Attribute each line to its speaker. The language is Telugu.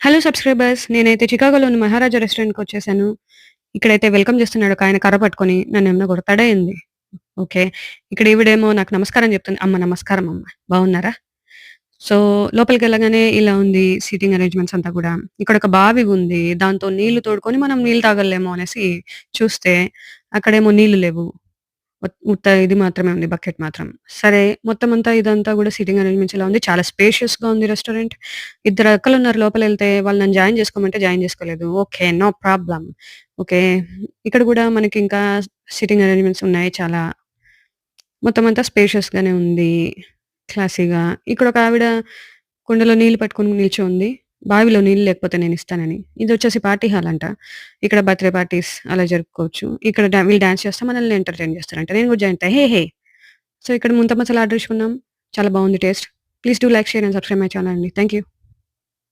Speaker 1: Hello subscribers. నేనైతే చికాగోలోని మహారాజా రెస్టారెంట్‌కొచ్చేసాను. ఇక్కడైతే వెల్కమ్ చేస్తున్నాడు ఒకాయన కర్ర పట్టుకొని. నన్నేమన్నా కొడతాడా ఏంది? ఓకే. ఇక్కడ ఈవిడేమో నాకు నమస్కారం చెప్తుంది. అమ్మ నమస్కారం అమ్మ. బాగున్నారా? సో, లోపలికెళ్ళగానే ఇలా ఉంది సీటింగ్ అరేంజ్‌మెంట్స్ అంతా గూడా. ఇక్కడొక బావి ఉంది. దాంతో నీళ్లు తోడుకొని మనం నీళ్ళు తాగలేమో అనేసి చూస్తే, అక్కడేమో నీళ్లు లేవు. ఉత్త ఇది మాత్రమే ఉంది. బకెట్ మాత్రం. సరే మొత్తం అంతా ఇదంతా గూడా సిట్టింగ్ అరేంజ్‌మెంట్స్ ఇలా ఉంది. చాలా స్పేషియస్‌గా ఉంది రెస్టారెంట్. ఇద్దరు అక్కలున్నారు లోపలెళ్తే. వాళ్ళు నన్ను జాయిన్ చేసుకోమంటే జాయిన్ చేసుకోలేదు. ఓకే. No problem. ఓకే. ఇక్కడ గూడా మనకింకా సిట్టింగ్ అరేంజ్‌మెంట్స్ ఉన్నాయి చాలా. మొత్తం అంతా స్పేషియస్‌గానే ఉంది. క్లాసీగా. ఇక్కడొక ఆవిడ కుండలో నీళ్లు పట్టుకొని నిల్చోంది. బావిలో నీళ్ళు లేకపోతే నేనిస్తానని. ఇదొచ్చేసి పార్టీ హాల్ అంట. ఇక్కడ బర్త్‌డే పార్టీస్ అలా జరుపుకోవచ్చు. ఇక్కడ వీళ్ళు డాన్స్ చేస్తే మనల్ని ఎంటర్‌టైన్ చేస్తారంట. నేను కూడా జాయిన్ అయితా. హే! హే! సో, ఇక్కడ ముంత మసాలా ఆర్డర్ ఇచ్చుకున్నాం. చాలా బావుంది taste. Please do like, share and subscribe my channel అండి. Thank you.